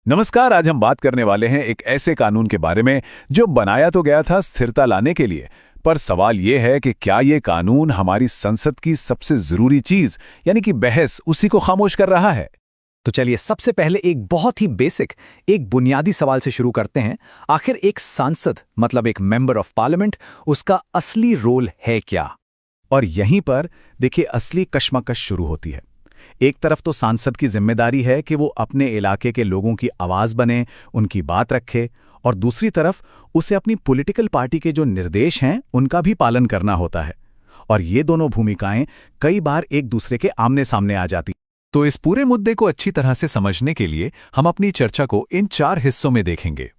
नमस्कार। आज हम बात करने वाले हैं एक ऐसे कानून के बारे में जो बनाया तो गया था स्थिरता लाने के लिए, पर सवाल ये है कि क्या ये कानून हमारी संसद की सबसे जरूरी चीज यानी कि बहस उसी को खामोश कर रहा है। तो चलिए सबसे पहले एक बहुत ही बेसिक, एक बुनियादी सवाल से शुरू करते हैं। आखिर एक सांसद मतलब एक मेंबर ऑफ पार्लियामेंट, उसका असली रोल है क्या? और यहीं पर देखिए असली कश्मकश शुरू होती है। एक तरफ तो सांसद की जिम्मेदारी है कि वो अपने इलाके के लोगों की आवाज बने, उनकी बात रखे, और दूसरी तरफ उसे अपनी पॉलिटिकल पार्टी के जो निर्देश हैं उनका भी पालन करना होता है। और ये दोनों भूमिकाएं कई बार एक दूसरे के आमने सामने आ जाती। तो इस पूरे मुद्दे को अच्छी तरह से समझने के लिए हम अपनी चर्चा को इन 4 हिस्सों में देखेंगे।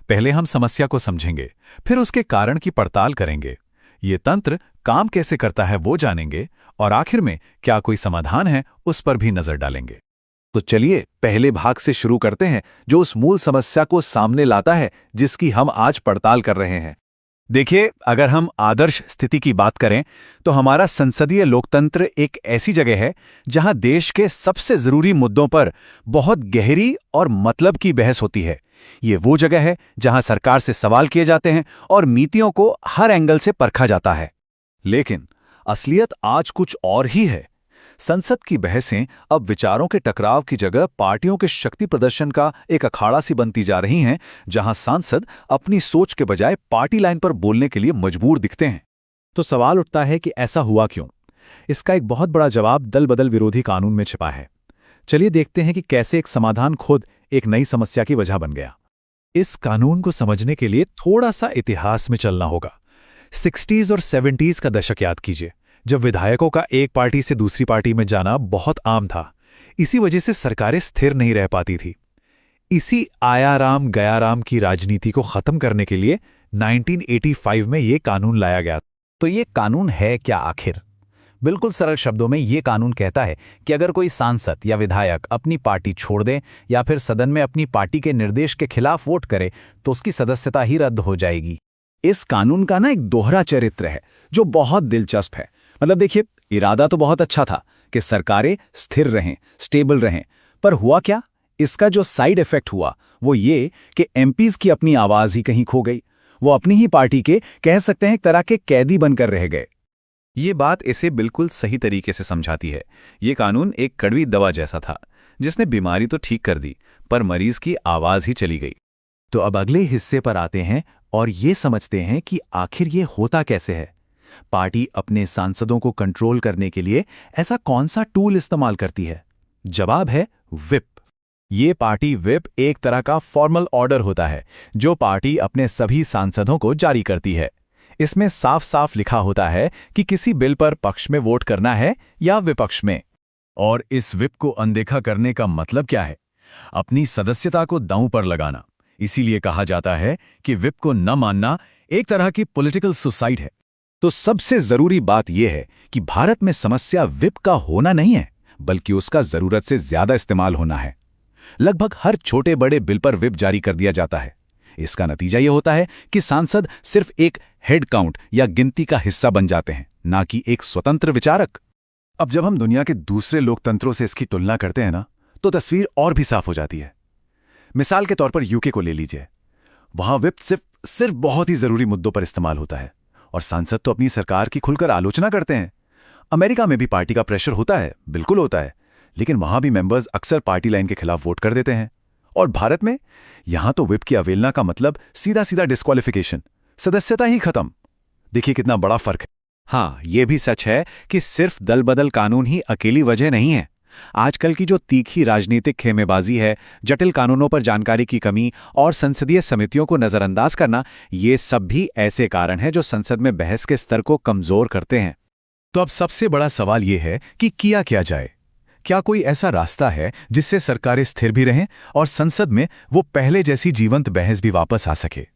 पहले हम समस्या को समझेंगे, फिर उसके कारण की पड़ताल करेंगे, ये तंत्र काम कैसे करता है वो जानेंगे, और आखिर में क्या कोई समाधान है उस पर भी नजर डालेंगे। तो चलिए पहले भाग से शुरू करते हैं, जो उस मूल समस्या को सामने लाता है जिसकी हम आज पड़ताल कर रहे हैं। देखिए, अगर हम आदर्श स्थिति की बात करें तो हमारा संसदीय लोकतंत्र एक ऐसी जगह है जहां देश के सबसे जरूरी मुद्दों पर बहुत गहरी और मतलब की बहस होती है। ये वो जगह है जहां सरकार से सवाल किए जाते हैं और नीतियों को हर एंगल से परखा जाता है। लेकिन असलियत आज कुछ और ही है। संसद की बहसें अब विचारों के टकराव की जगह पार्टियों के शक्ति प्रदर्शन का एक अखाड़ा सी बनती जा रही हैं, जहां सांसद अपनी सोच के बजाय पार्टी लाइन पर बोलने के लिए मजबूर दिखते हैं। तो सवाल उठता है कि ऐसा हुआ क्यों? इसका एक बहुत बड़ा जवाब दल बदल विरोधी कानून में छिपा है। चलिए देखते हैं कि कैसे एक समाधान खुद एक नई समस्या की वजह बन गया। इस कानून को समझने के लिए थोड़ा सा इतिहास में चलना होगा। 60s और 70s का दशक याद कीजिए, जब विधायकों का एक पार्टी से दूसरी पार्टी में जाना बहुत आम था। इसी वजह से सरकारें स्थिर नहीं रह पाती थी। इसी आया राम गया राम की राजनीति को खत्म करने के लिए 1985 में ये कानून लाया गया। तो ये कानून है क्या आखिर? बिल्कुल सरल शब्दों में ये कानून कहता है कि अगर कोई सांसद या विधायक अपनी पार्टी छोड़ दे या फिर सदन में अपनी पार्टी के निर्देश के खिलाफ वोट करे तो उसकी सदस्यता ही रद्द हो जाएगी। इस कानून का एक दोहरा चरित्र है जो बहुत दिलचस्प है। मतलब देखिए, इरादा तो बहुत अच्छा था कि सरकारें स्थिर रहें, स्टेबल रहें, पर हुआ क्या? इसका जो साइड इफेक्ट हुआ वो ये कि एमपीज की अपनी आवाज ही कहीं खो गई। वो अपनी ही पार्टी के, कह सकते हैं, एक तरह के कैदी बनकर रह गए। ये बात इसे बिल्कुल सही तरीके से समझाती है। ये कानून एक कड़वी दवा जैसा था जिसने बीमारी तो ठीक कर दी, पर मरीज की आवाज ही चली गई। तो अब अगले हिस्से पर आते हैं और ये समझते हैं कि आखिर ये होता कैसे है। पार्टी अपने सांसदों को कंट्रोल करने के लिए ऐसा कौन सा टूल इस्तेमाल करती है? जवाब है व्हिप। ये पार्टी व्हिप एक तरह का फॉर्मल ऑर्डर होता है जो पार्टी अपने सभी सांसदों को जारी करती है। इसमें साफ साफ लिखा होता है कि किसी बिल पर पक्ष में वोट करना है या विपक्ष में। और इस व्हिप को अनदेखा करने का मतलब क्या है? अपनी सदस्यता को दांव पर लगाना। इसीलिए कहा जाता है कि व्हिप को न मानना एक तरह की पॉलिटिकल सुसाइड है। तो सबसे जरूरी बात यह है कि भारत में समस्या व्हिप का होना नहीं है, बल्कि उसका जरूरत से ज्यादा इस्तेमाल होना है। लगभग हर छोटे बड़े बिल पर व्हिप जारी कर दिया जाता है। इसका नतीजा यह होता है कि सांसद सिर्फ एक हेड काउंट या गिनती का हिस्सा बन जाते हैं, ना कि एक स्वतंत्र विचारक। अब जब हम दुनिया के दूसरे लोकतंत्रों से इसकी तुलना करते हैं ना, तो तस्वीर और भी साफ हो जाती है। मिसाल के तौर पर यूके को ले लीजिए। वहां व्हिप सिर्फ बहुत ही जरूरी मुद्दों पर इस्तेमाल होता है और सांसद तो अपनी सरकार की खुलकर आलोचना करते हैं। अमेरिका में भी पार्टी का प्रेशर होता है, बिल्कुल होता है, लेकिन वहां भी मेंबर्स अक्सर पार्टी लाइन के खिलाफ वोट कर देते हैं। और भारत में यहां तो व्हिप की अवहेलना का मतलब सीधा सीधा डिस्क्वालिफिकेशन, सदस्यता ही खत्म। देखिए कितना बड़ा फर्क है। हाँ, यह भी सच है कि सिर्फ दल बदल कानून ही अकेली वजह नहीं है। आजकल की जो तीखी राजनीतिक खेमेबाजी है, जटिल कानूनों पर जानकारी की कमी और संसदीय समितियों को नजरअंदाज करना, ये सब भी ऐसे कारण हैं जो संसद में बहस के स्तर को कमजोर करते हैं। तो अब सबसे बड़ा सवाल ये है कि किया क्या जाए? क्या कोई ऐसा रास्ता है जिससे सरकारें स्थिर भी रहें और संसद में वो पहले जैसी जीवंत बहस भी वापस आ सके?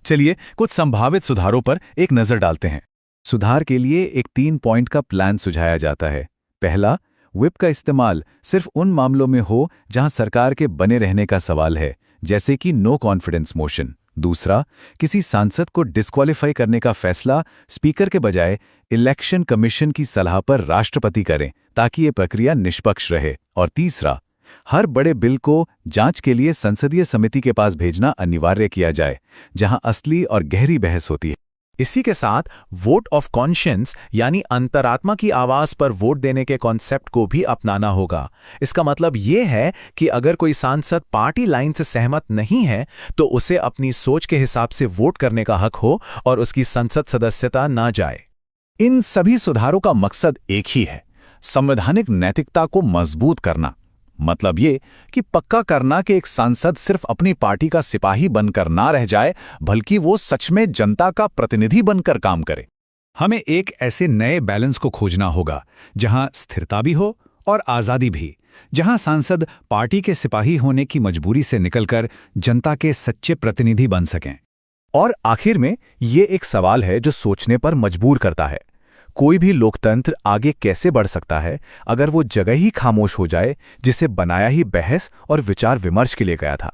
चलिए कुछ संभावित सुधारों पर एक नजर डालते हैं। सुधार के लिए एक 3 पॉइंट का प्लान सुझाया जाता है। पहला, व्हिप का इस्तेमाल सिर्फ उन मामलों में हो जहां सरकार के बने रहने का सवाल है, जैसे कि नो कॉन्फिडेंस मोशन। दूसरा, किसी सांसद को डिस्क्वालीफाई करने का फैसला स्पीकर के बजाय इलेक्शन कमीशन की सलाह पर राष्ट्रपति करें ताकि ये प्रक्रिया निष्पक्ष रहे। और तीसरा, हर बड़े बिल को जांच के लिए संसदीय समिति के पास भेजना अनिवार्य किया जाए, जहां असली और गहरी बहस होती है। इसी के साथ वोट ऑफ कॉन्शियंस यानी अंतरात्मा की आवाज पर वोट देने के कॉन्सेप्ट को भी अपनाना होगा। इसका मतलब ये है कि अगर कोई सांसद पार्टी लाइन से सहमत नहीं है तो उसे अपनी सोच के हिसाब से वोट करने का हक हो और उसकी संसद सदस्यता ना जाए। इन सभी सुधारों का मकसद एक ही है, संवैधानिक नैतिकता को मजबूत करना। मतलब ये कि पक्का करना कि एक सांसद सिर्फ अपनी पार्टी का सिपाही बनकर ना रह जाए, बल्कि वो सच में जनता का प्रतिनिधि बनकर काम करे। हमें एक ऐसे नए बैलेंस को खोजना होगा जहां स्थिरता भी हो और आज़ादी भी, जहां सांसद पार्टी के सिपाही होने की मजबूरी से निकलकर जनता के सच्चे प्रतिनिधि बन सकें। और आखिर में ये एक सवाल है जो सोचने पर मजबूर करता है, कोई भी लोकतंत्र आगे कैसे बढ़ सकता है अगर वो जगह ही खामोश हो जाए जिसे बनाया ही बहस और विचार विमर्श के लिए गया था।